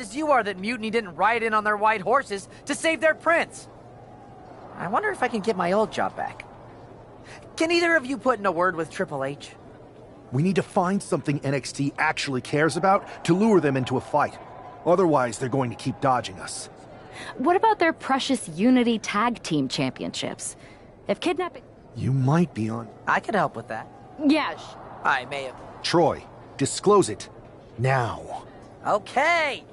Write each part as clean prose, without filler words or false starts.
as you are that Mutiny didn't ride in on their white horses to save their prince. I wonder if I can get my old job back. Can either of you put in a word with Triple H? We need to find something NXT actually cares about to lure them into a fight. Otherwise, they're going to keep dodging us. What about their precious Unity Tag Team Championships? If kidnapping... You might be on... I could help with that. Yeah, I may have... Troy, disclose it. Now. Okay!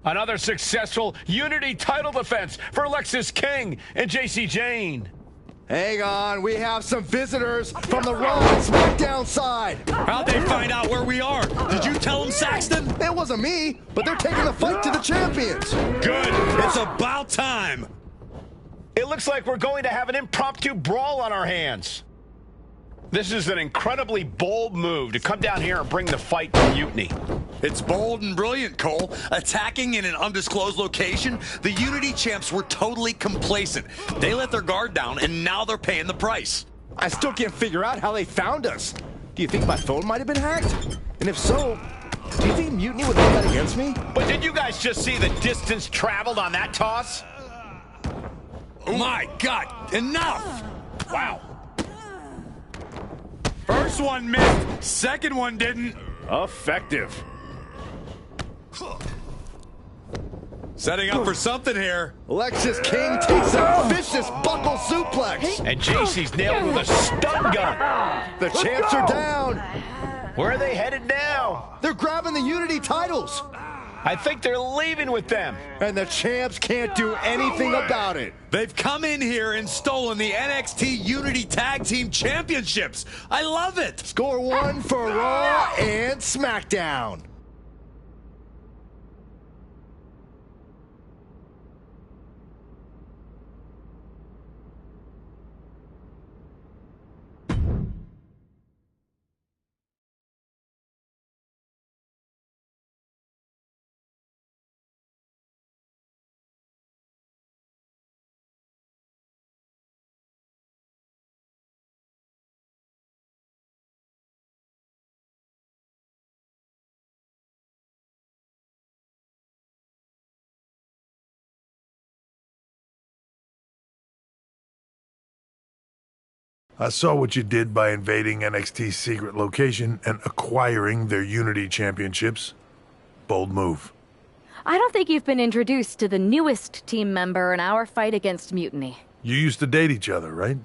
Another successful Unity title defense for Alexis King and JC Jane. Hang on, we have some visitors from the Raw and SmackDown side. How'd they find out where we are? Did you tell them, Saxton? It wasn't me, but they're taking the fight to the champions. Good. It's about time. It looks like we're going to have an impromptu brawl on our hands. This is an incredibly bold move to come down here and bring the fight to Mutiny. It's bold and brilliant, Cole. Attacking in an undisclosed location, the Unity champs were totally complacent. They let their guard down, and now they're paying the price. I still can't figure out how they found us. Do you think my phone might have been hacked? And if so, do you think Mutiny would hold that against me? But did you guys just see the distance traveled on that toss? Oh my God, enough! Wow. First one missed, second one didn't. Effective. Setting up for something here. Alexis King takes a vicious buckle suplex. And JC's nailed with a stun gun. The champs are down. Where are they headed now? They're grabbing the Unity titles. I think they're leaving with them. And the champs can't do anything about it. They've come in here and stolen the NXT Unity Tag Team Championships. I love it. Score one for Raw and SmackDown. I saw what you did by invading NXT's secret location and acquiring their Unity championships. Bold move. I don't think you've been introduced to the newest team member in our fight against Mutiny. You used to date each other, right?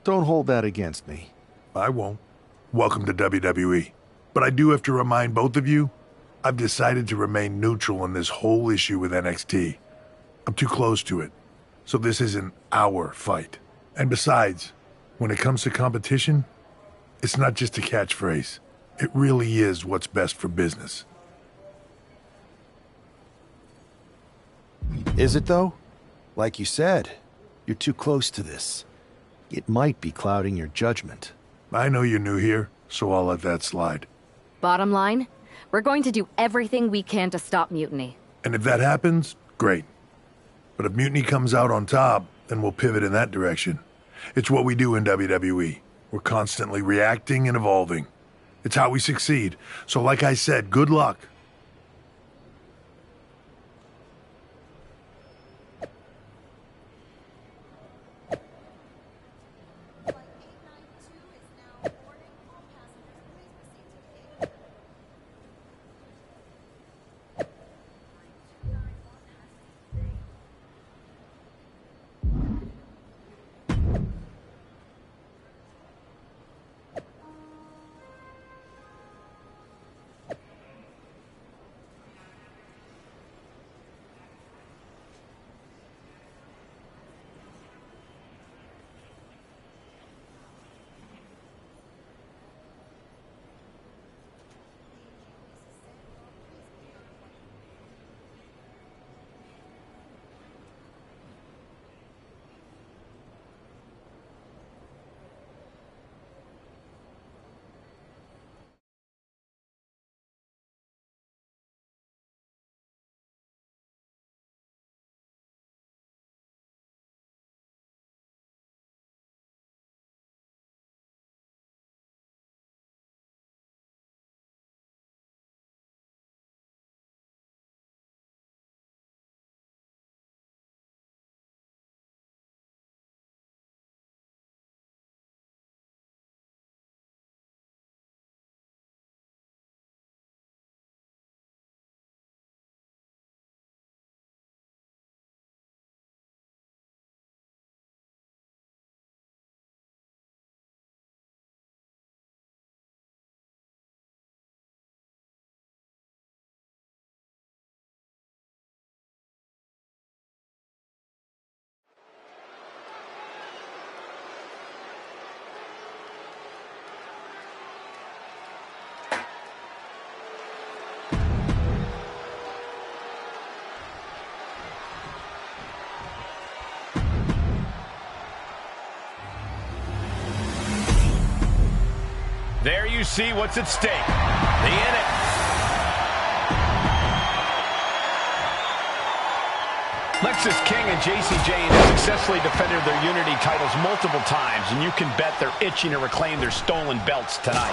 Don't hold that against me. I won't. Welcome to WWE. But I do have to remind both of you, I've decided to remain neutral in this whole issue with NXT. I'm too close to it. So this isn't our fight. And besides, when it comes to competition, it's not just a catchphrase. It really is what's best for business. Is it, though? Like you said, you're too close to this. It might be clouding your judgment. I know you're new here, so I'll let that slide. Bottom line, we're going to do everything we can to stop Mutiny. And if that happens, great. But if Mutiny comes out on top, then we'll pivot in that direction. It's what we do in WWE. We're constantly reacting and evolving. It's how we succeed. So like I said, good luck. There you see what's at stake. The Lexis King and Jacy Jayne have successfully defended their Unity titles multiple times, and you can bet they're itching to reclaim their stolen belts tonight.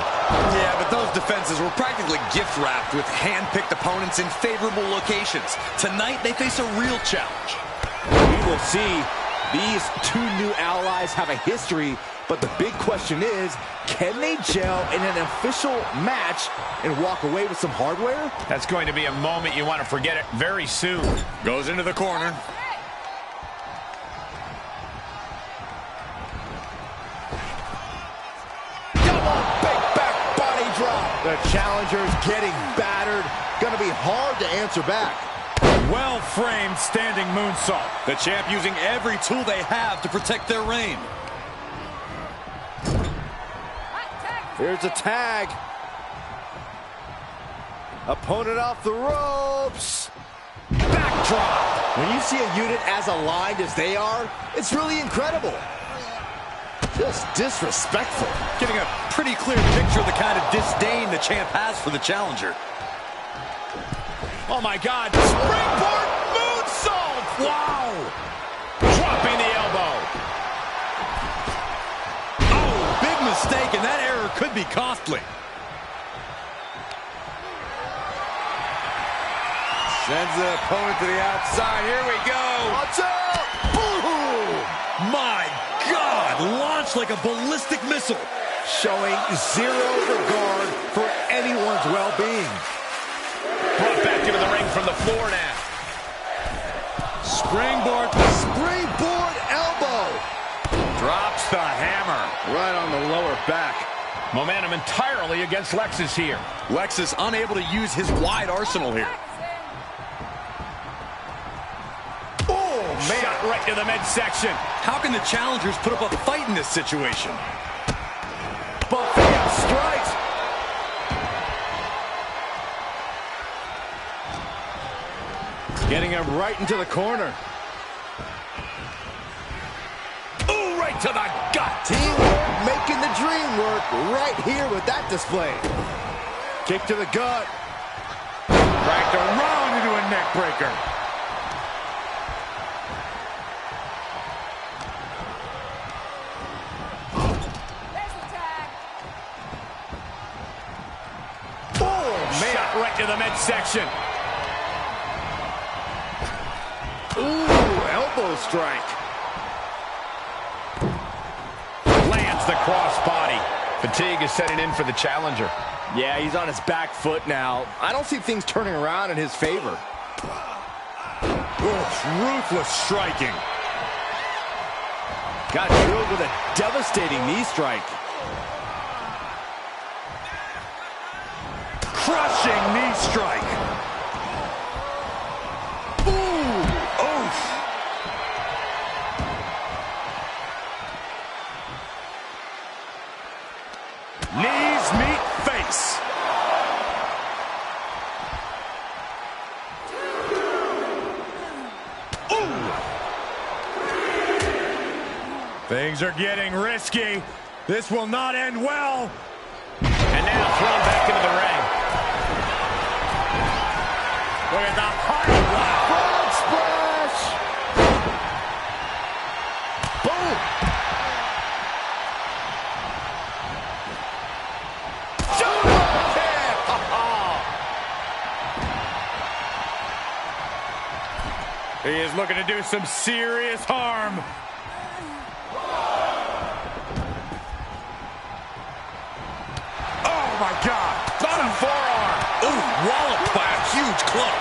Yeah, but those defenses were practically gift-wrapped with hand-picked opponents in favorable locations. Tonight, they face a real challenge. We will see. These two new allies have a history, but the big question is, can they gel in an official match and walk away with some hardware? That's going to be a moment you want to forget it very soon. Goes into the corner. Double big back body drop. The challenger's getting battered. Gonna be hard to answer back. Well-framed standing moonsault. The champ using every tool they have to protect their reign. Here's a tag. Opponent off the ropes. Backdrop. When you see a unit as aligned as they are, it's really incredible. Just disrespectful. Getting a pretty clear picture of the kind of disdain the champ has for the challenger. Oh my God, springboard moonsault! Wow! Dropping the elbow. Oh, big mistake, and that error could be costly. Sends the opponent to the outside. Here we go. Watch out! Boom! My God, launched launched like a ballistic missile. Showing zero regard for anyone's well-being. Brought back into the ring from the floor now. Springboard elbow. Drops the hammer. Right on the lower back. Momentum entirely against Lexus here. Lexus unable to use his wide arsenal here. Oh, man. Shot right to the midsection. How can the challengers put up a fight in this situation? Buffet of strikes. Getting him right into the corner. Ooh, right to the gut. Teamwork making the dream work right here with that display. Kick to the gut. Cracked around into a neck breaker. Shot right to the midsection. Ooh, elbow strike. Lands the crossbody. Fatigue is setting in for the challenger. Yeah, he's on his back foot now. I don't see things turning around in his favor. Ruthless striking. Got drilled with a devastating knee strike. Crushing knee strike. Ooh, oof. Knees meet face. Ooh. Things are getting risky. This will not end well. And now thrown back into the ring. Look at the high Frog splash! Boom! He is looking to do some serious harm. Oh my God! On a forearm. Ooh, walloped by a huge club.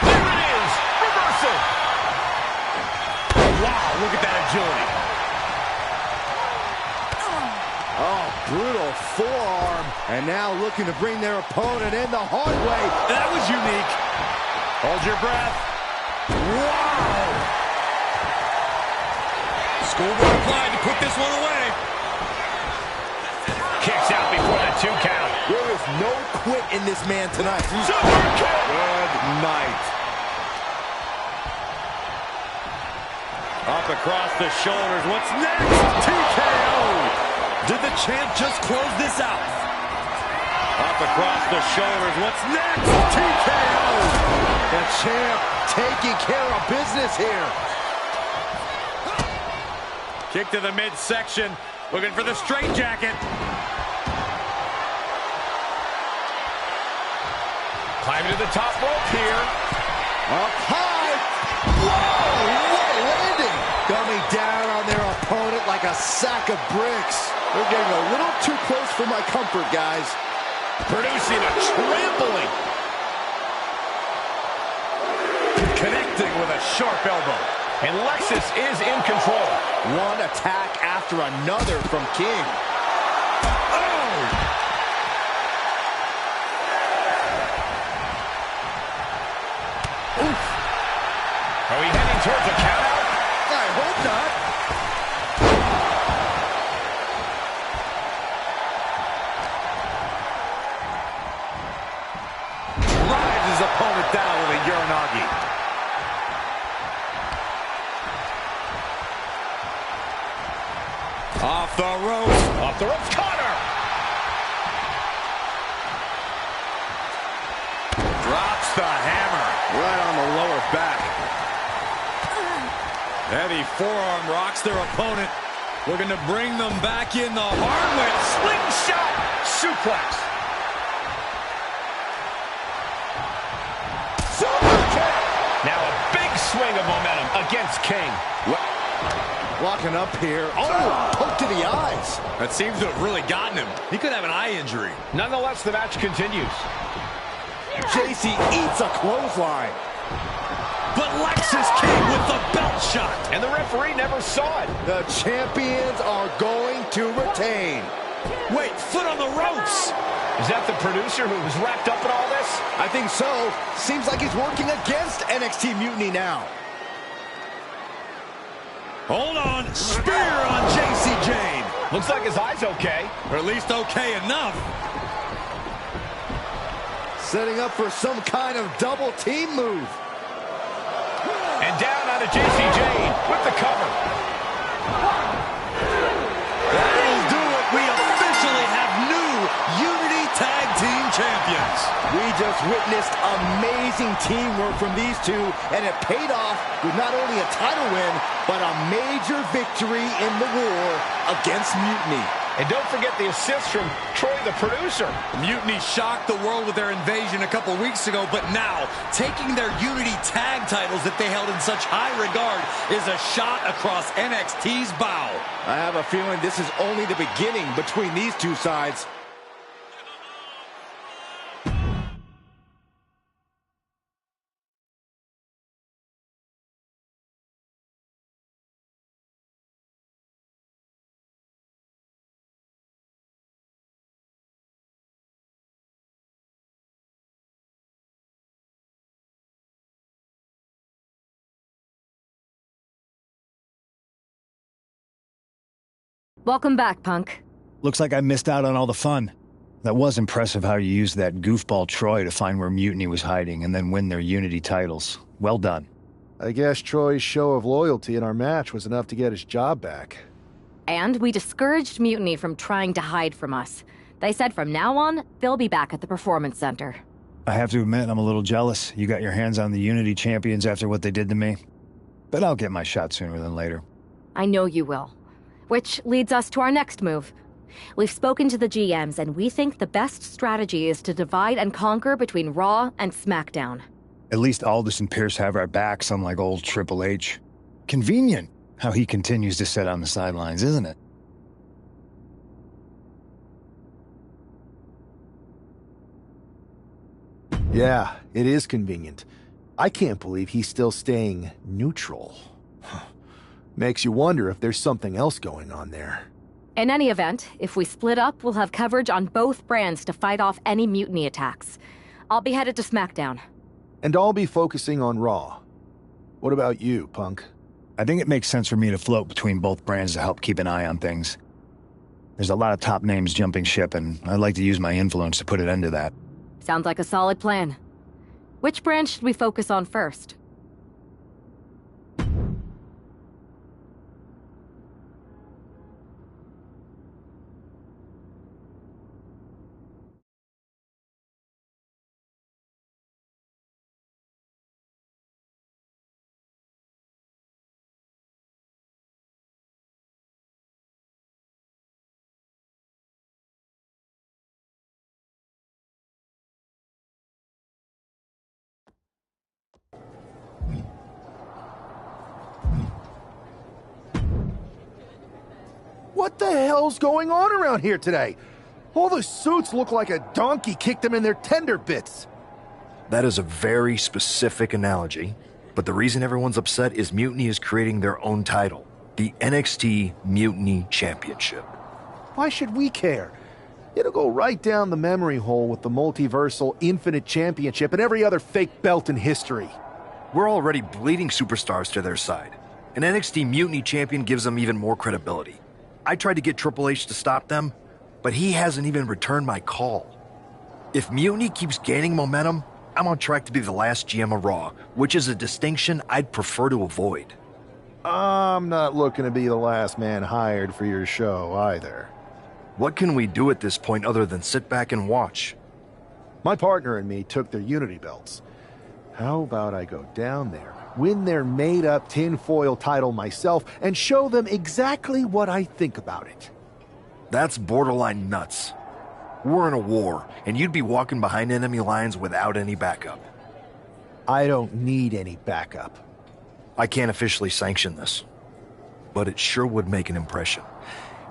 There it is. Reversal. Wow, look at that agility. Oh, brutal forearm. And now looking to bring their opponent in the hard way. That was unique. Hold your breath. Wow! Schoolboy applied to put this one away. Kicks out before the 2 count. There is no quit in this man tonight. Super kick. Good night. Up across the shoulders. What's next? TKO. Did the champ just close this out? Up across the shoulders. What's next? TKO. The champ taking care of business here. Kick to the midsection. Looking for the straitjacket. Climbing to the top rope here. Up high. Whoa, what a landing. Coming down on their opponent like a sack of bricks. They're getting a little too close for my comfort, guys. Producing a trampling. Connecting with a sharp elbow. And Lexus is in control. One attack after another from King. Oh! Oof. Are we heading towards a countout? I hope not. Drives his opponent down with a Uranagi. Off the ropes. Off the ropes, Connor. Drops the hammer. Right on the lower back. Heavy forearm rocks their opponent. Looking to bring them back in the hard way. Slingshot suplex. Super kick. Now a big upswing of momentum against King. Locking up here. Oh, poke to the eyes. That seems to have really gotten him. He could have an eye injury. Nonetheless, the match continues. JC eats a clothesline. But Lexus King with the belt shot. And the referee never saw it. The champions are going to retain. Wait, foot on the ropes. Is that the producer who was wrapped up in all this? I think so. Seems like he's working against NXT Mutiny now. Hold on. Spear on JC Jane. Looks like his eye's okay. Or at least okay enough. Setting up for some kind of double team move. And down on a JC Jane with the cover. That'll do it. We officially have new Unity Tag Team Champions. We just witnessed amazing teamwork from these two, and it paid off with not only a title win, but a major victory in the war against Mutiny. And don't forget the assist from Troy, the producer. Mutiny shocked the world with their invasion a couple weeks ago, but now, taking their Unity tag titles that they held in such high regard is a shot across NXT's bow. I have a feeling this is only the beginning between these two sides. Welcome back, Punk. Looks like I missed out on all the fun. That was impressive how you used that goofball Troy to find where Mutiny was hiding and then win their Unity titles. Well done. I guess Troy's show of loyalty in our match was enough to get his job back. And we discouraged Mutiny from trying to hide from us. They said from now on, they'll be back at the Performance Center. I have to admit, I'm a little jealous. You got your hands on the Unity champions after what they did to me. But I'll get my shot sooner than later. I know you will. Which leads us to our next move. We've spoken to the GMs, and we think the best strategy is to divide and conquer between Raw and SmackDown. At least Aldous and Pierce have our backs, unlike old Triple H. Convenient how he continues to sit on the sidelines, isn't it? Yeah, it is convenient. I can't believe he's still staying neutral. Makes you wonder if there's something else going on there. In any event, if we split up, we'll have coverage on both brands to fight off any Mutiny attacks. I'll be headed to SmackDown. And I'll be focusing on Raw. What about you, Punk? I think it makes sense for me to float between both brands to help keep an eye on things. There's a lot of top names jumping ship, and I'd like to use my influence to put an end to that. Sounds like a solid plan. Which brand should we focus on first? What the hell's going on around here today? All the suits look like a donkey kicked them in their tender bits. That is a very specific analogy, but the reason everyone's upset is Mutiny is creating their own title, the NXT Mutiny Championship. Why should we care? It'll go right down the memory hole with the multiversal Infinite Championship and every other fake belt in history. We're already bleeding superstars to their side. An NXT Mutiny champion gives them even more credibility. I tried to get Triple H to stop them, but he hasn't even returned my call. If Mutiny keeps gaining momentum, I'm on track to be the last GM of Raw, which is a distinction I'd prefer to avoid. I'm not looking to be the last man hired for your show either. What can we do at this point other than sit back and watch? My partner and me took their Unity belts. How about I go down there, win their made-up tinfoil title myself, and show them exactly what I think about it? That's borderline nuts. We're in a war, and you'd be walking behind enemy lines without any backup. I don't need any backup. I can't officially sanction this, but it sure would make an impression.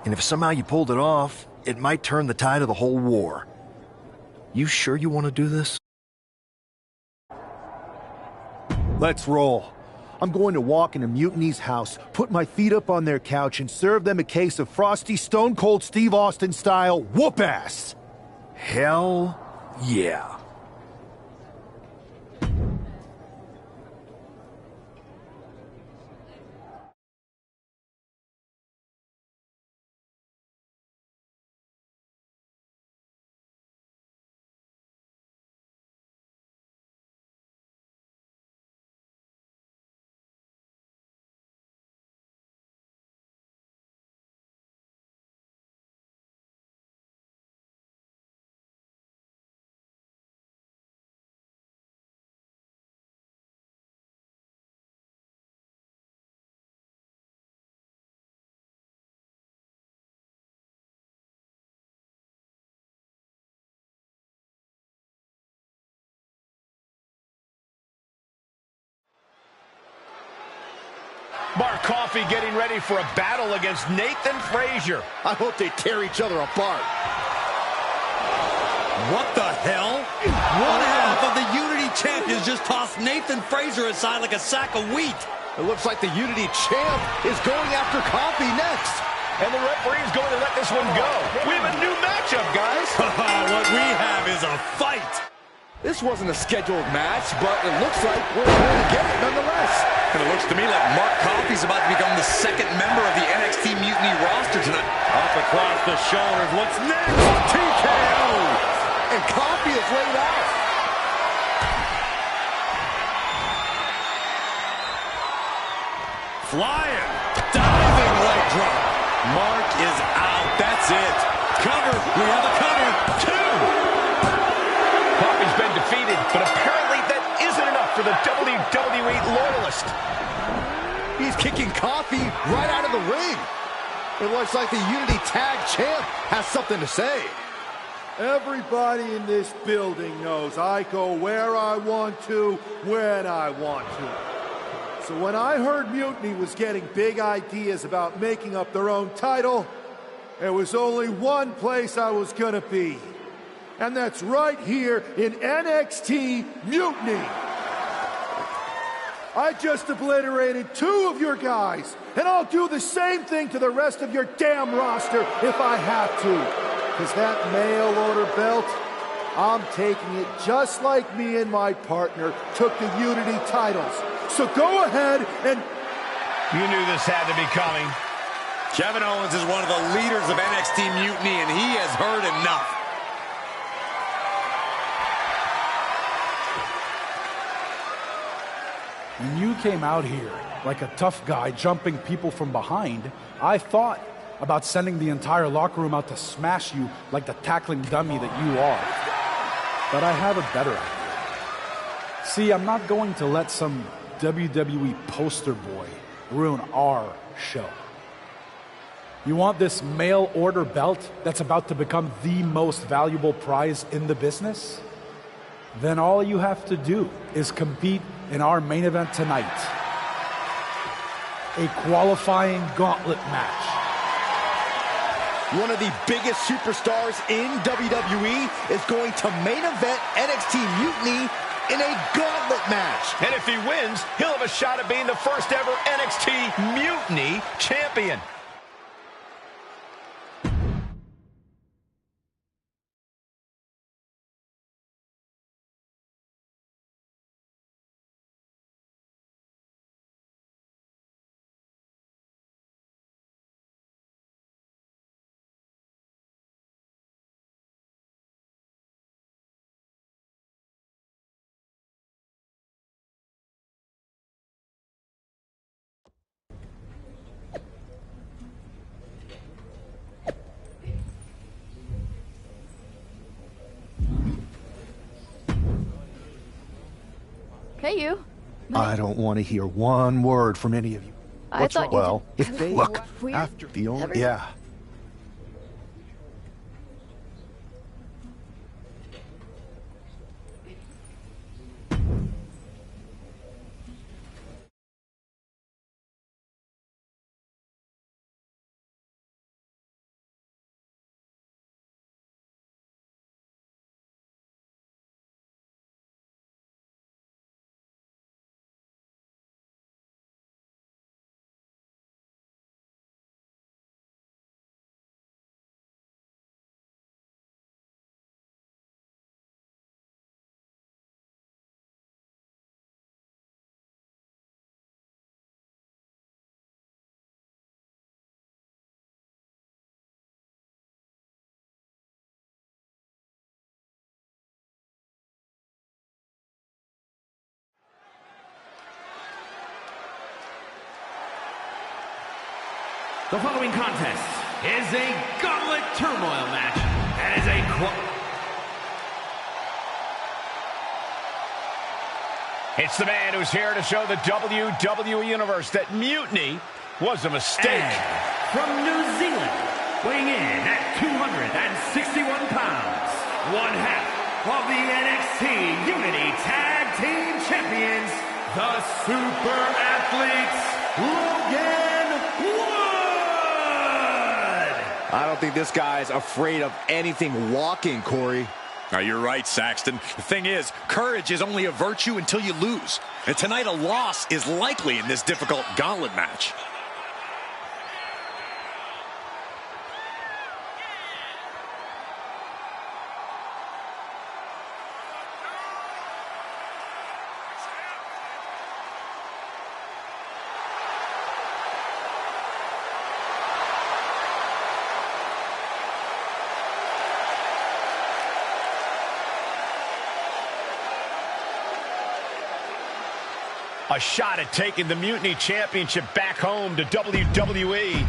And if somehow you pulled it off, it might turn the tide of the whole war. You sure you want to do this? Let's roll. I'm going to walk into Mutiny's house, put my feet up on their couch, and serve them a case of frosty, Stone Cold Steve Austin style whoop-ass. Hell yeah. Mark Coffey getting ready for a battle against Nathan Frazier. I hope they tear each other apart. What the hell? One half of the Unity champions just tossed Nathan Frazier aside like a sack of wheat. It looks like the Unity champ is going after Coffey next. And the referee is going to let this one go. We have a new matchup, guys. What we have is a fight. This wasn't a scheduled match, but it looks like we're going to get it nonetheless. And it looks to me like Mark Coffey's about to become the second member of the NXT Mutiny roster tonight. Up across the shoulders. What's next? TKO! And Coffey is laid out. Flying. Diving leg drop. Mark is out. That's it. Cover. We have a cover. Two. Coffey's been defeated, but apparently that isn't enough for the WWE loyalist. He's kicking Coffey right out of the ring. It looks like the Unity Tag Champ has something to say. Everybody in this building knows I go where I want to, when I want to. So when I heard Mutiny was getting big ideas about making up their own title, there was only one place I was gonna be. And that's right here in NXT Mutiny. I just obliterated 2 of your guys, and I'll do the same thing to the rest of your damn roster if I have to. Because that mail order belt, I'm taking it just like me and my partner took the Unity titles. So go ahead and... You knew this had to be coming. Kevin Owens is one of the leaders of NXT Mutiny, and he has heard enough. When you came out here like a tough guy jumping people from behind, I thought about sending the entire locker room out to smash you like the tackling dummy that you are. But I have a better idea. See, I'm not going to let some WWE poster boy ruin our show. You want this mail order belt that's about to become the most valuable prize in the business? Then all you have to do is compete in our main event tonight. A qualifying gauntlet match. One of the biggest superstars in WWE is going to main event NXT Mutiny in a gauntlet match. And if he wins, he'll have a shot at being the first ever NXT Mutiny champion. Hey, you. I don't want to hear one word from any of you. I thought you Well, did- if they... Look, after the only... everything- Yeah. The following contest is a gauntlet turmoil match and is a It's the man who's here to show the WWE Universe that mutiny was a mistake. And from New Zealand, weighing in at 261 pounds, one half of the NXT Unity Tag Team Champions, the Super Athletes, Logan Wood! I don't think this guy's afraid of anything walking, Corey. You're right, Saxton. The thing is, courage is only a virtue until you lose. And tonight a loss is likely in this difficult gauntlet match. A shot at taking the Mutiny Championship back home to WWE.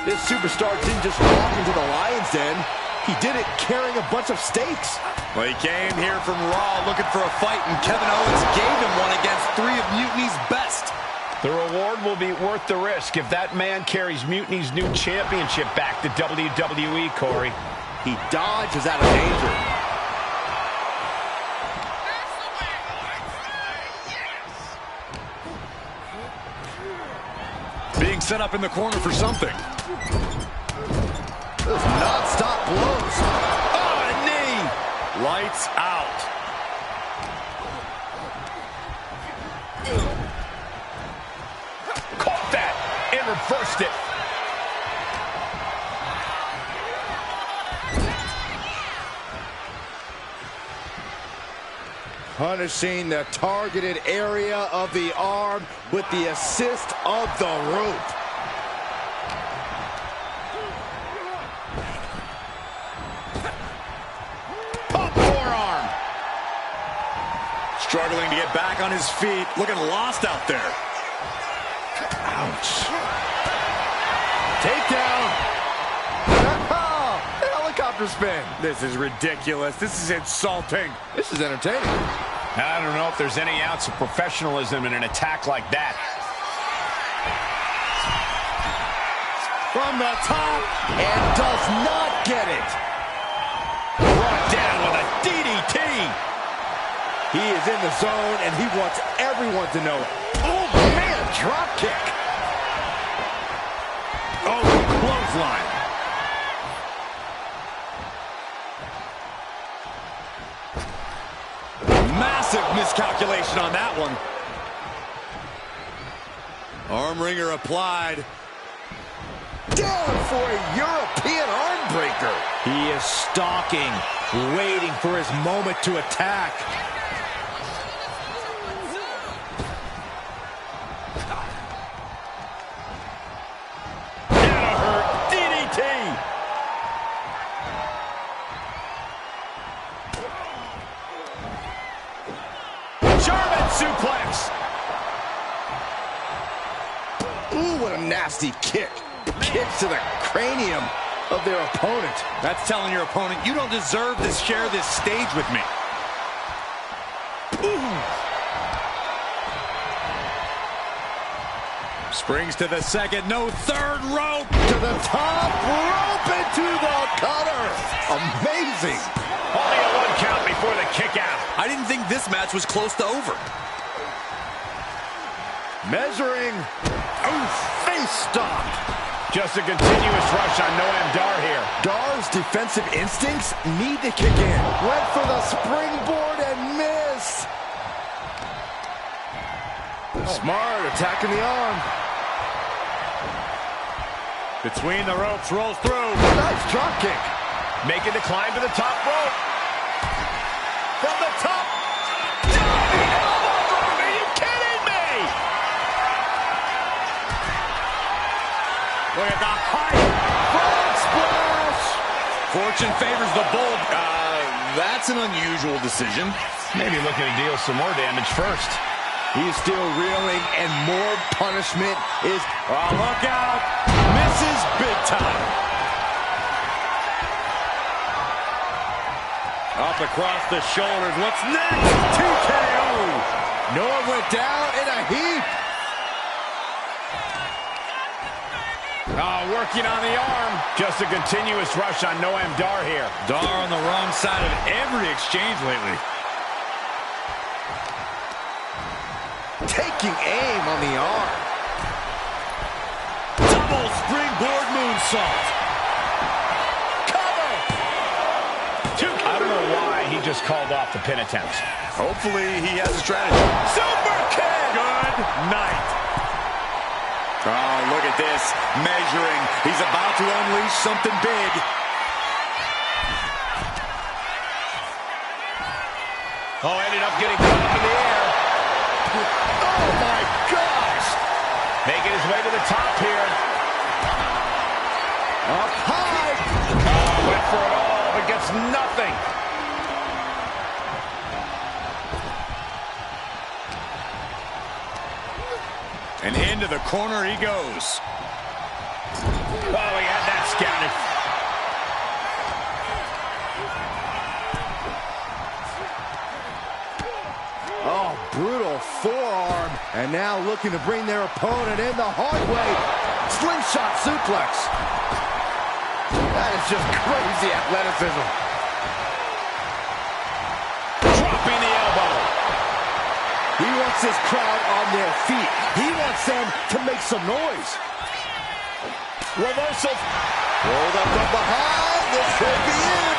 This superstar didn't just walk into the Lion's Den. He did it carrying a bunch of stakes. Well, he came here from Raw looking for a fight, and Kevin Owens gave him one against three of Mutiny's best. The reward will be worth the risk if that man carries Mutiny's new championship back to WWE, Corey. He dodges out of danger. Being set up in the corner for something. Those non-stop blows. Oh, a knee! Lights out. Caught that and reversed it. Punishing the targeted area of the arm with the assist of the rope. Pop forearm. Struggling to get back on his feet. Looking lost out there. Ouch. Takedown. Oh, helicopter spin. This is ridiculous. This is insulting. This is entertaining. I don't know if there's any ounce of professionalism in an attack like that. From the top, and does not get it. Brought down with a DDT. He is in the zone, and he wants everyone to know it. Oh, man, drop kick. Oh, clothesline. Massive miscalculation on that one. Arm wringer applied. Down for a European arm breaker. He is stalking, waiting for his moment to attack. That'll hurt. DDT. German suplex. Ooh, what a nasty kick. Kick to the cranium of their opponent. That's telling your opponent, you don't deserve to share this stage with me. Ooh. Springs to the second, no third rope. To the top rope into the cutter. Amazing. Only a 1 count before the kick out. I didn't think this match was close to over. Measuring. Oh, face stop. Just a continuous rush on Noam Dar here. Dar's defensive instincts need to kick in. Went for the springboard and missed. Smart, attacking the arm. Between the ropes, rolls through. Nice drop kick. Making the climb to the top rope. From the top. Are you kidding me? Look at the height. Frog splash. Fortune favors the bold. that's an unusual decision. Maybe looking to deal some more damage first. He's still reeling, and more punishment is... Oh, look out! Misses big time. Up across the shoulders. What's next? TKO! Noah went down in a heap. Oh, working on the arm. Just a continuous rush on Noam Dar here. Dar on the wrong side of every exchange lately. Taking aim on the arm. Double springboard moonsault. Cover! I don't know why he just called off the pin attempt. Hopefully he has a strategy. Super kick! Good night. Oh, look at this. Measuring. He's about to unleash something big. Oh, ended up getting caught up in the air. Oh, my gosh! Making his way to the top here. Up high! Oh, went for it all, but gets nothing. And into the corner he goes. Oh, he had that scouted. Oh, brutal forearm. And now looking to bring their opponent in the hard way. Slingshot suplex. That is just crazy athleticism. Dropping the elbow. He wants his crowd on their feet. He wants them to make some noise. Reversal. Rolled up from behind. This could be it.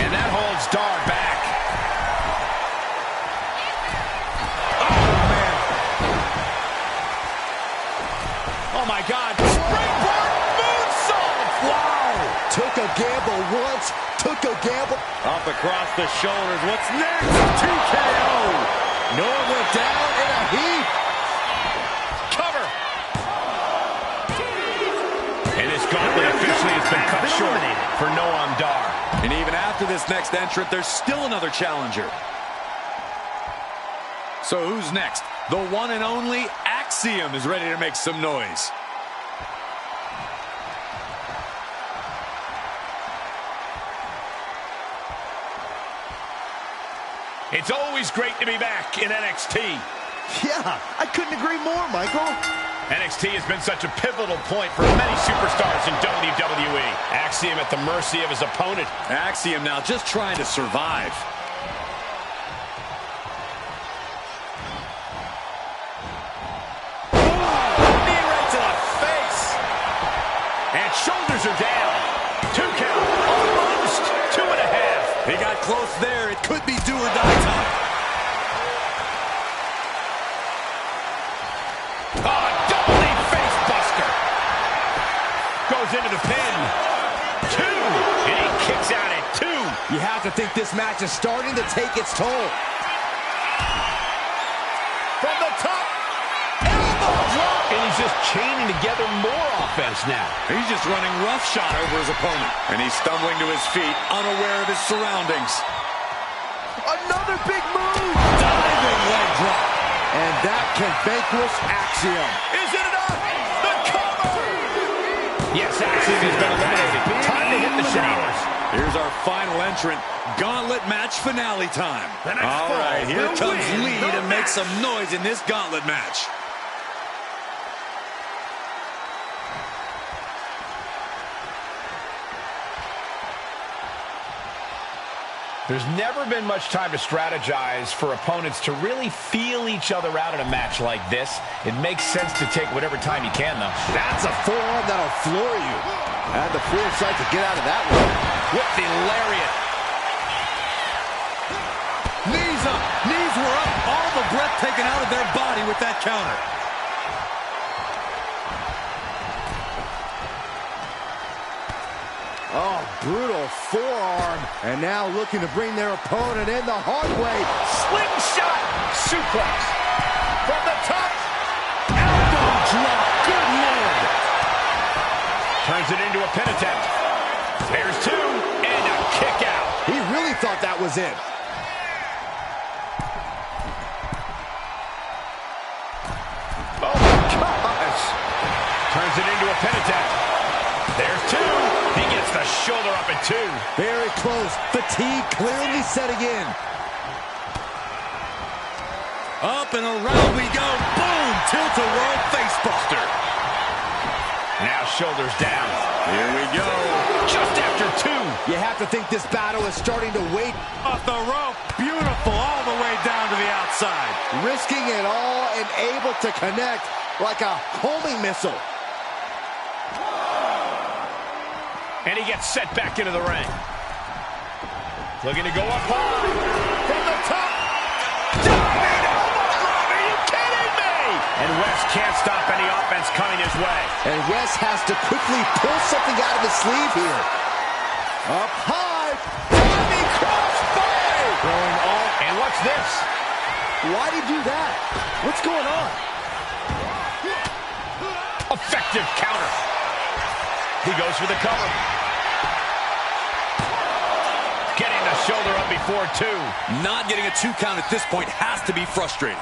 And that holds Dar back. Oh, my God. Springboard moonsault. Wow. Took a gamble once, took a gamble. Up across the shoulders. What's next? TKO! Noah went down in a heap. Cover. And this gauntlet officially has been cut short for Noam Dar. And even after this next entrant, there's still another challenger. So who's next? The one and only Axiom is ready to make some noise. It's always great to be back in NXT. Yeah, I couldn't agree more, Michael. NXT has been such a pivotal point for many superstars in WWE. Axiom at the mercy of his opponent. Axiom now just trying to survive. Knee right to the face. And shoulders are down. 2 count. Almost 2.5. He got close there. It could be do or die time. Oh, double knee face buster. Goes into the pin. 2. And he kicks out at 2. You have to think this match is starting to take its toll. From the top. Elbow drop. And he's just chaining together more offense now. He's just running roughshod over his opponent. And he's stumbling to his feet, unaware of his surroundings. Another big move. Diving leg drop. And that can vanquish Axiom. Is it enough? The cover! Yes, Axiom has been eliminated. Time to hit the showers. Here's our final entrant. Gauntlet match finale time. All right, here comes Lee to make some noise in this gauntlet match. There's never been much time to strategize for opponents to really feel each other out in a match like this. It makes sense to take whatever time you can, though. That's a forearm that'll floor you. Had the foresight to get out of that one. With the lariat. Knees up. Knees were up. All the breath taken out of their body with that counter. Oh, brutal forearm. And now looking to bring their opponent in the hard way. Slingshot suplex. From the top. Elbow drop. Good Lord. Turns it into a pin attempt. There's two. And a kick out. He really thought that was it. Oh, my gosh. Turns it into a pin attempt. There's two. He gets the shoulder up at two. Very close. Fatigue clearly setting in. Up and around we go. Boom! Tilt-a-whirl facebuster. Now shoulders down. Here we go. Just after two. You have to think this battle is starting to wait. Off the rope. Beautiful all the way down to the outside. Risking it all and able to connect like a homing missile. And he gets set back into the ring. Looking to go up high. From the top. Diving elbow drop. Are you kidding me? And Wes can't stop any offense coming his way. And Wes has to quickly pull something out of his sleeve here. Up high. Diving crossbody. Throwing all. And what's this? Why'd he do that? What's going on? Effective counter. He goes for the cover. Getting the shoulder up before two. Not getting a 2 count at this point has to be frustrating.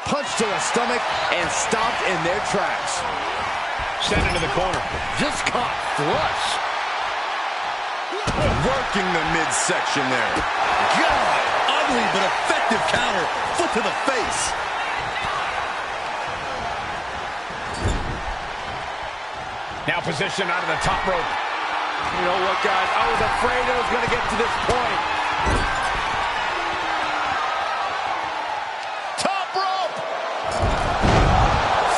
Punch to the stomach and stopped in their tracks. Sent into the corner. Just caught flush. Working the midsection there. God, ugly but effective counter. Foot to the face. Now positioned out of the top rope. You know what, guys? I was afraid it was going to get to this point. Top rope!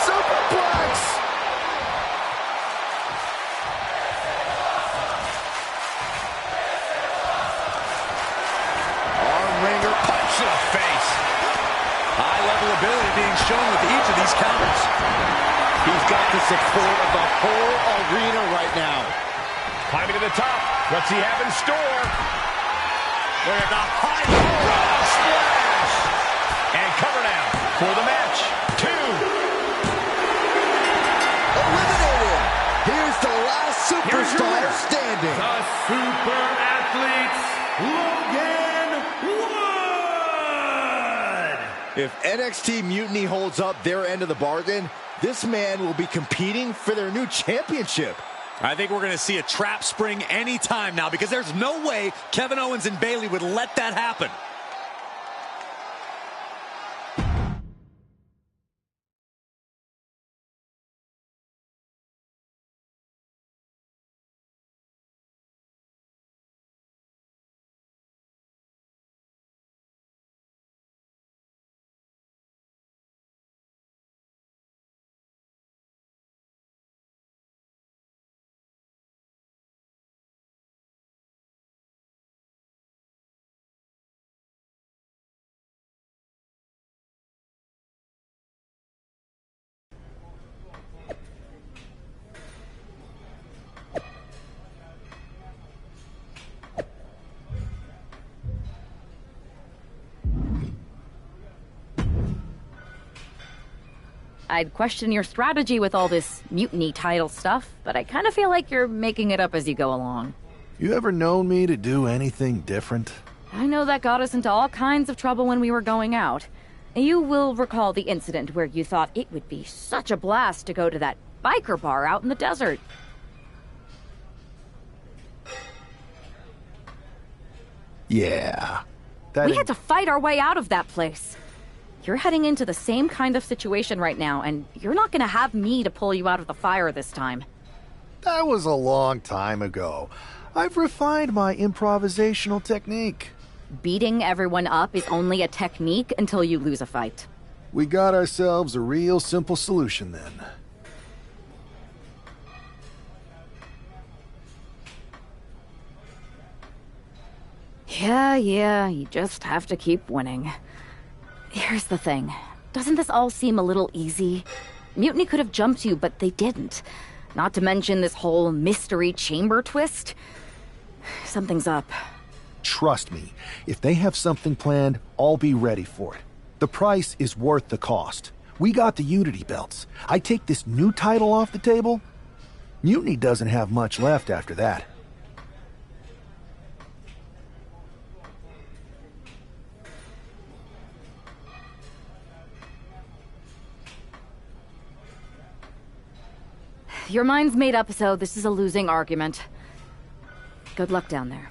Superplex! Arm wringer punch To the face. High level ability being shown with each of these counters. He's got the support of the whole arena right now. Climbing to the top. What's he have in store? Look at the high Frog splash! And cover now for the match. Two. Eliminated. Here's the last superstar standing. The Super Athletes, Logan Wood! If NXT Mutiny holds up their end of the bargain, this man will be competing for their new championship. I think we're going to see a trap spring anytime now because there's no way Kevin Owens and Bayley would let that happen. I'd question your strategy with all this mutiny title stuff, but I kind of feel like you're making it up as you go along. You ever known me to do anything different? I know that got us into all kinds of trouble when we were going out. You will recall the incident where you thought it would be such a blast to go to that biker bar out in the desert. Yeah. We had to fight our way out of that place. You're heading into the same kind of situation right now, and you're not going to have me to pull you out of the fire this time. That was a long time ago. I've refined my improvisational technique. Beating everyone up is only a technique until you lose a fight. We got ourselves a real simple solution then. Yeah, you just have to keep winning. Here's the thing. Doesn't this all seem a little easy? Mutiny could have jumped you, but they didn't. Not to mention this whole mystery chamber twist. Something's up. Trust me, if they have something planned, I'll be ready for it. The price is worth the cost. We got the Unity belts. I take this new title off the table, Mutiny doesn't have much left after that. Your mind's made up, so this is a losing argument. Good luck down there.